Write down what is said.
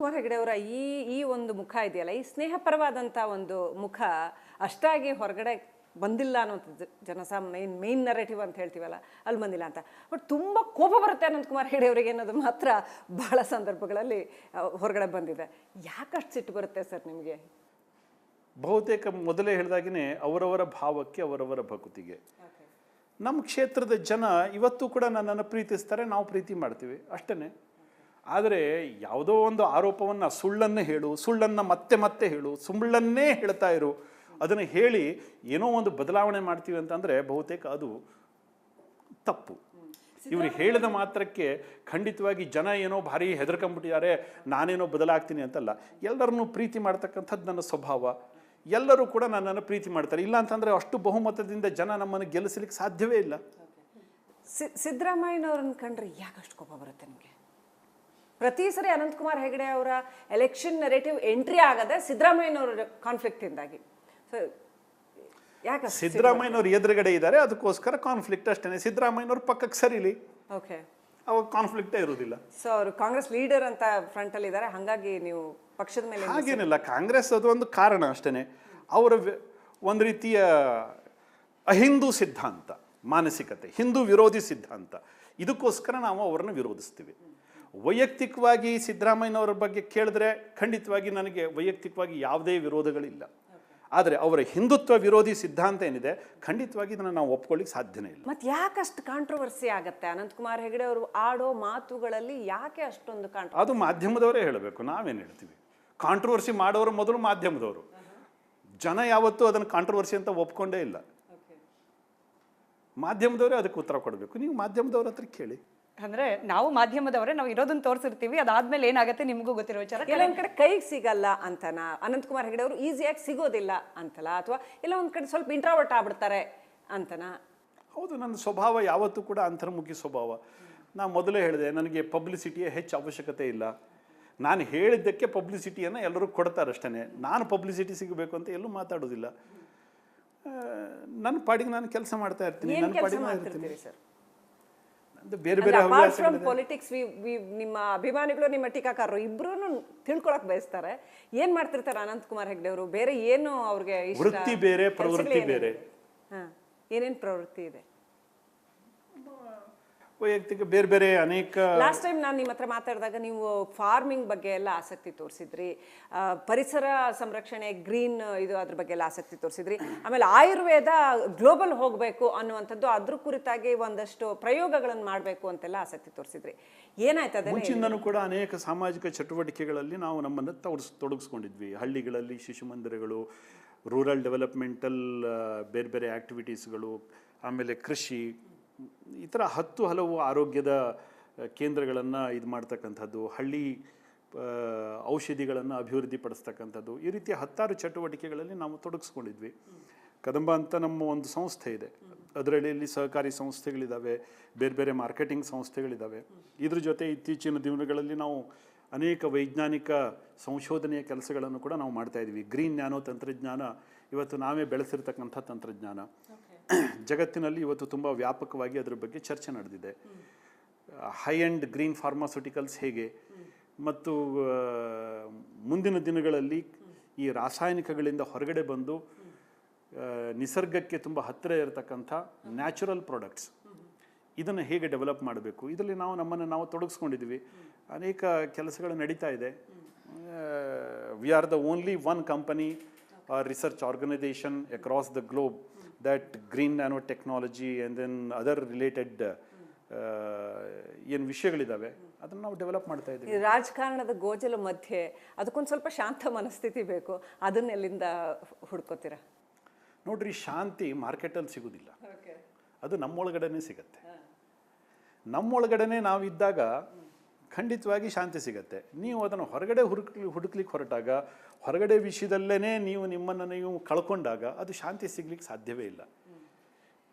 ಅನಂತಕುಮಾರ್ ಹೆಗಡೆ ಅವರ ಈ ಈ ಒಂದು ಮುಖ ಇದೆಯಲ್ಲ, ಈ ಸ್ನೇಹಪರವಾದಂಥ ಒಂದು ಮುಖ ಅಷ್ಟಾಗಿ ಹೊರಗಡೆ ಬಂದಿಲ್ಲ ಅನ್ನೋಂಥದ್ದು ಮೇನ್ ನರೇಟಿವ್ ಅಂತ ಹೇಳ್ತೀವಲ್ಲ, ಅಲ್ಲಿ ಬಂದಿಲ್ಲ ಅಂತ. ಬಟ್ ತುಂಬ ಕೋಪ ಬರುತ್ತೆ ಅನಂತಕುಮಾರ್ ಹೆಗಡೆ ಅವರಿಗೆ ಅನ್ನೋದು ಮಾತ್ರ ಬಹಳ ಸಂದರ್ಭಗಳಲ್ಲಿ ಹೊರಗಡೆ ಬಂದಿದೆ. ಯಾಕಷ್ಟು ಸಿಟ್ಟು ಬರುತ್ತೆ ಸರ್ ನಿಮಗೆ? ಬಹುತೇಕ ಮೊದಲೇ ಹೇಳಿದಾಗೇ ಅವರವರ ಭಾವಕ್ಕೆ ಅವರವರ ಭಕ್ತಿಗೆ. ನಮ್ಮ ಕ್ಷೇತ್ರದ ಜನ ಇವತ್ತು ಕೂಡ ನನ್ನನ್ನು ಪ್ರೀತಿಸ್ತಾರೆ, ನಾವು ಪ್ರೀತಿ ಮಾಡ್ತೀವಿ ಅಷ್ಟೇ. ಆದರೆ ಯಾವುದೋ ಒಂದು ಆರೋಪವನ್ನು ಸುಳ್ಳನ್ನು ಹೇಳು, ಸುಳ್ಳನ್ನು ಮತ್ತೆ ಮತ್ತೆ ಹೇಳು, ಸುಳ್ಳನ್ನೇ ಹೇಳ್ತಾ ಇರು, ಅದನ್ನು ಹೇಳಿ ಏನೋ ಒಂದು ಬದಲಾವಣೆ ಮಾಡ್ತೀವಿ ಅಂತಂದರೆ ಬಹುತೇಕ ಅದು ತಪ್ಪು. ಇವರು ಹೇಳಿದ ಮಾತ್ರಕ್ಕೆ ಖಂಡಿತವಾಗಿ ಜನ ಏನೋ ಭಾರಿ ಹೆದರ್ಕೊಂಡ್ಬಿಟ್ಟಿದ್ದಾರೆ, ನಾನೇನೋ ಬದಲಾಗ್ತೀನಿ ಅಂತಲ್ಲ. ಎಲ್ಲರನ್ನೂ ಪ್ರೀತಿ ಮಾಡ್ತಕ್ಕಂಥದ್ದು ನನ್ನ ಸ್ವಭಾವ. ಎಲ್ಲರೂ ಕೂಡ ನನ್ನನ್ನು ಪ್ರೀತಿ ಮಾಡ್ತಾರೆ. ಇಲ್ಲ ಅಂತಂದರೆ ಅಷ್ಟು ಬಹುಮತದಿಂದ ಜನ ನಮ್ಮನ್ನು ಗೆಲ್ಲಿಸಲಿಕ್ಕೆ ಸಾಧ್ಯವೇ ಇಲ್ಲ. ಸಿದ್ದರಾಮಯ್ಯನವ್ರನ್ನ ಕಂಡ್ರೆ ಯಾಕಷ್ಟು ಕೋಪ ಬರುತ್ತೆ ನಿಮಗೆ? ಪ್ರತಿ ಸರಿ ಅನಂತಕುಮಾರ್ ಹೆಗಡೆ ಅವರ ಎಲೆಕ್ಷನ್ ನೆರೇಟಿವ್ ಎಂಟ್ರಿ ಆಗದೆ ಸಿದ್ದರಾಮಯ್ಯನವರ ಕಾನ್ಫ್ಲಿಕ್ಟಿಂದಾಗಿ. ಯಾಕೆ ಸಿದ್ದರಾಮಯ್ಯನವ್ರು ಎದುರುಗಡೆ ಇದ್ದಾರೆ, ಅದಕ್ಕೋಸ್ಕರ ಕಾನ್ಫ್ಲಿಕ್ಟ್ ಅಷ್ಟೇ. ಸಿದ್ದರಾಮಯ್ಯನವ್ರ ಪಕ್ಕಕ್ಕೆ ಸರಿಲಿ, ಓಕೆ, ಅವಾಗ ಕಾನ್ಫ್ಲಿಕ್ಟೇ ಇರೋದಿಲ್ಲ. ಸೊ ಅವರು ಕಾಂಗ್ರೆಸ್ ಲೀಡರ್ ಅಂತ ಫ್ರಂಟಲ್ಲಿ ಇದ್ದಾರೆ, ಹಾಗಾಗಿ ನೀವು ಪಕ್ಷದ ಮೇಲೆ ಹಾಗೇನಿಲ್ಲ. ಕಾಂಗ್ರೆಸ್ ಅದು ಒಂದು ಕಾರಣ ಅಷ್ಟೇ. ಅವರ ಒಂದು ರೀತಿಯ ಅಹಿಂದೂ ಸಿದ್ಧಾಂತ, ಮಾನಸಿಕತೆ, ಹಿಂದೂ ವಿರೋಧಿ ಸಿದ್ಧಾಂತ, ಇದಕ್ಕೋಸ್ಕರ ನಾವು ಅವರನ್ನು ವಿರೋಧಿಸ್ತೀವಿ. ವೈಯಕ್ತಿಕವಾಗಿ ಸಿದ್ದರಾಮಯ್ಯನವರ ಬಗ್ಗೆ ಕೇಳಿದ್ರೆ ಖಂಡಿತವಾಗಿ ನನಗೆ ವೈಯಕ್ತಿಕವಾಗಿ ಯಾವುದೇ ವಿರೋಧಗಳಿಲ್ಲ. ಆದರೆ ಅವರ ಹಿಂದುತ್ವ ವಿರೋಧಿ ಸಿದ್ಧಾಂತ ಏನಿದೆ, ಖಂಡಿತವಾಗಿ ಇದನ್ನು ನಾವು ಒಪ್ಕೊಳ್ಳಿಕ್ಕೆ ಸಾಧ್ಯನೇ ಇಲ್ಲ. ಮತ್ತೆ ಯಾಕಷ್ಟು ಕಾಂಟ್ರವರ್ಸಿ ಆಗುತ್ತೆ ಅನಂತಕುಮಾರ್ ಹೆಗಡೆ ಅವರು ಆಡೋ ಮಾತುಗಳಲ್ಲಿ? ಯಾಕೆ ಅಷ್ಟೊಂದು ಅದು ಮಾಧ್ಯಮದವರೇ ಹೇಳಬೇಕು, ನಾವೇನು ಹೇಳ್ತೀವಿ. ಕಾಂಟ್ರವರ್ಸಿ ಮಾಡೋರು ಮೊದಲು ಮಾಧ್ಯಮದವರು. ಜನ ಯಾವತ್ತೂ ಅದನ್ನು ಕಾಂಟ್ರವರ್ಸಿ ಅಂತ ಒಪ್ಕೊಂಡೇ ಇಲ್ಲ. ಮಾಧ್ಯಮದವರೇ ಅದಕ್ಕೆ ಉತ್ತರ ಕೊಡಬೇಕು. ನೀವು ಮಾಧ್ಯಮದವ್ರ ಹತ್ರ ಕೇಳಿ. ಅಂದ್ರೆ ನಾವು ಮಾಧ್ಯಮದವರೇ, ನಾವು ಇರೋದನ್ನ ತೋರಿಸಿರ್ತೀವಿ, ಅದಾದ್ಮೇಲೆ ಏನಾಗುತ್ತೆ ನಿಮಗೂ ಗೊತ್ತಿರೋ ವಿಚಾರ. ಕೆಲವೊಂದ್ ಕಡೆ ಕೈಗೆ ಸಿಗಲ್ಲ ಅಂತನಾ ಅನಂತಕುಮಾರ್ ಹೆಗಡೆ ಅವರು ಈಸಿಯಾಗಿ ಸಿಗೋದಿಲ್ಲ ಅಂತಲ್ಲ, ಅಥವಾ ಇಲ್ಲ ಒಂದ್ ಕಡೆ ಸ್ವಲ್ಪ ಇಂಟ್ರಾವರ್ಟ್ ಆಗ್ಬಿಡ್ತಾರೆ ಅಂತನಾ? ಹೌದು, ನನ್ನ ಸ್ವಭಾವ ಯಾವತ್ತೂ ಕೂಡ ಅಂತರ್ಮುಖಿ ಸ್ವಭಾವ. ನಾನು ಮೊದಲೇ ಹೇಳಿದೆ, ನನಗೆ ಪಬ್ಲಿಸಿಟಿಯ ಹೆಚ್ಚು ಅವಶ್ಯಕತೆ ಇಲ್ಲ. ನಾನು ಹೇಳಿದ್ದಕ್ಕೆ ಪಬ್ಲಿಸಿಟಿಯನ್ನು ಎಲ್ಲರೂ ಕೊಡ್ತಾರೆ ಅಷ್ಟೇ. ನಾನು ಪಬ್ಲಿಸಿಟಿ ಸಿಗಬೇಕು ಅಂತ ಎಲ್ಲೂ ಮಾತಾಡೋದಿಲ್ಲ. ನನ್ನ ಪಾಡಿಗೆ ನಾನು ಕೆಲಸ ಮಾಡ್ತಾ ಇರ್ತೀನಿ, ನನ್ನ ಪಾಡಿಗೆ ಇರ್ತೀನಿ. ಬೇರೆ ಬೇರೆ ಪೊಲಿಟಿಕ್ಸ್ ನಿಮ್ಮ ಅಭಿಮಾನಿಗಳು, ನಿಮ್ಮ ಟೀಕಾಕಾರರು ಇಬ್ರು ತಿಳ್ಕೊಳಕ್ ಬಯಸ್ತಾರೆ. ಏನ್ ಮಾಡ್ತಿರ್ತಾರೆ ಅನಂತಕುಮಾರ್ ಹೆಗಡೆ ಅವರು? ಬೇರೆ ಏನು ಅವ್ರಿಗೆ ವೃತ್ತಿ ಬೇರೆ, ಪ್ರವೃತ್ತಿ ಬೇರೆ. ಏನೇನ್ ಪ್ರವೃತ್ತಿ ಇದೆ? ವೈಯಕ್ತಿಕ ಬೇರೆ ಬೇರೆ ಅನೇಕ. ಲಾಸ್ಟ್ ಟೈಮ್ ನಾನು ನಿಮ್ಮ ಹತ್ರ ಮಾತಾಡಿದಾಗ ನೀವು ಫಾರ್ಮಿಂಗ್ ಬಗ್ಗೆ ಎಲ್ಲ ಆಸಕ್ತಿ ತೋರಿಸಿದ್ರಿ, ಪರಿಸರ ಸಂರಕ್ಷಣೆ, ಗ್ರೀನ್ ಇದು ಅದ್ರ ಬಗ್ಗೆ ಎಲ್ಲ ಆಸಕ್ತಿ ತೋರಿಸಿದ್ರಿ. ಆಮೇಲೆ ಆಯುರ್ವೇದ ಗ್ಲೋಬಲ್ ಹೋಗಬೇಕು ಅನ್ನುವಂಥದ್ದು, ಅದ್ರ ಕುರಿತಾಗಿ ಒಂದಷ್ಟು ಪ್ರಯೋಗಗಳನ್ನು ಮಾಡಬೇಕು ಅಂತೆಲ್ಲ ಆಸಕ್ತಿ ತೋರಿಸಿದ್ರಿ. ಏನಾಯ್ತದೆ? ಮುಂಚಿಂದನೂ ಕೂಡ ಅನೇಕ ಸಾಮಾಜಿಕ ಚಟುವಟಿಕೆಗಳಲ್ಲಿ ನಾವು ನಮ್ಮನ್ನು ತೊಡಗಿಸ್ಕೊಂಡಿದ್ವಿ. ಹಳ್ಳಿಗಳಲ್ಲಿ ಶಿಶು ಮಂದಿರಗಳು, ರೂರಲ್ ಡೆವಲಪ್ಮೆಂಟಲ್ ಬೇರೆ ಬೇರೆ ಆ್ಯಕ್ಟಿವಿಟೀಸ್ಗಳು, ಆಮೇಲೆ ಕೃಷಿ, ಈ ಥರ ಹಲವು ಆರೋಗ್ಯದ ಕೇಂದ್ರಗಳನ್ನು ಇದು ಮಾಡ್ತಕ್ಕಂಥದ್ದು, ಹಳ್ಳಿ ಔಷಧಿಗಳನ್ನು ಅಭಿವೃದ್ಧಿ ಪಡಿಸ್ತಕ್ಕಂಥದ್ದು, ಈ ರೀತಿಯ 10 ಚಟುವಟಿಕೆಗಳಲ್ಲಿ ನಾವು ತೊಡಗಿಸ್ಕೊಂಡಿದ್ವಿ. ಕದಂಬ ಅಂತ ನಮ್ಮ ಒಂದು ಸಂಸ್ಥೆ ಇದೆ. ಅದರಲ್ಲಿ ಸಹಕಾರಿ ಸಂಸ್ಥೆಗಳಿದ್ದಾವೆ, ಬೇರೆ ಬೇರೆ ಮಾರ್ಕೆಟಿಂಗ್ ಸಂಸ್ಥೆಗಳಿದ್ದಾವೆ. ಇದ್ರ ಜೊತೆ ಇತ್ತೀಚಿನ ದಿನಗಳಲ್ಲಿ ನಾವು ಅನೇಕ ವೈಜ್ಞಾನಿಕ ಸಂಶೋಧನೆಯ ಕೆಲಸಗಳನ್ನು ಕೂಡ ನಾವು ಮಾಡ್ತಾಯಿದ್ವಿ. ಗ್ರೀನ್ ನ್ಯಾನೋ ತಂತ್ರಜ್ಞಾನ ಇವತ್ತು ನಾವೇ ಬೆಳೆಸಿರ್ತಕ್ಕಂಥ ತಂತ್ರಜ್ಞಾನ. ಜಗತ್ತಿನಲ್ಲಿ ಇವತ್ತು ತುಂಬ ವ್ಯಾಪಕವಾಗಿ ಅದರ ಬಗ್ಗೆ ಚರ್ಚೆ ನಡೆದಿದೆ. ಹೈ ಎಂಡ್ ಗ್ರೀನ್ ಫಾರ್ಮಾಸ್ಯೂಟಿಕಲ್ಸ್ ಹೇಗೆ, ಮತ್ತು ಮುಂದಿನ ದಿನಗಳಲ್ಲಿ ಈ ರಾಸಾಯನಿಕಗಳಿಂದ ಹೊರಗಡೆ ಬಂದು ನಿಸರ್ಗಕ್ಕೆ ತುಂಬ ಹತ್ತಿರ ಇರತಕ್ಕಂಥ ನ್ಯಾಚುರಲ್ ಪ್ರಾಡಕ್ಟ್ಸ್, ಇದನ್ನು ಹೇಗೆ ಡೆವಲಪ್ ಮಾಡಬೇಕು, ಇದರಲ್ಲಿ ನಮ್ಮನ್ನು ನಾವು ತೊಡಗಿಸ್ಕೊಂಡಿದ್ದೀವಿ. ಅನೇಕ ಕೆಲಸಗಳು ನಡೀತಾ ಇದೆ. We are the only one company or research organization across the globe that green nanotechnology and then other related ಏನು ವಿಷಯಗಳಿದ್ದಾವೆ ಅದನ್ನು ನಾವು ಡೆವಲಪ್ ಮಾಡ್ತಾ ಇದ್ದೀವಿ. ರಾಜಕಾರಣದ ಗೋಜಲು ಮಧ್ಯೆ ಅದಕ್ಕೊಂದು ಸ್ವಲ್ಪ ಶಾಂತ ಮನಸ್ಥಿತಿ ಬೇಕು, ಅದನ್ನೆಲ್ಲಿಂದ ಹುಡ್ಕೋತೀರಾ? ನೋಡ್ರಿ, ಶಾಂತಿ ಮಾರ್ಕೆಟಲ್ಲಿ ಸಿಗೋದಿಲ್ಲ, ಅದು ನಮ್ಮೊಳಗಡೆನೇ ಸಿಗತ್ತೆ. ನಮ್ಮೊಳಗಡೆನೇ ನಾವಿದ್ದಾಗ ಖಂಡಿತವಾಗಿ ಶಾಂತಿ ಸಿಗತ್ತೆ. ನೀವು ಅದನ್ನು ಹೊರಗಡೆ ಹುಡುಕ್ಲಿಕ್ಕೆ ಹೊರಟಾಗ, ಹೊರಗಡೆ ವಿಷಯದಲ್ಲೇ ನೀವು ನಿಮ್ಮನ್ನು ನೀವು ಕಳ್ಕೊಂಡಾಗ ಅದು ಶಾಂತಿ ಸಿಗ್ಲಿಕ್ಕೆ ಸಾಧ್ಯವೇ ಇಲ್ಲ.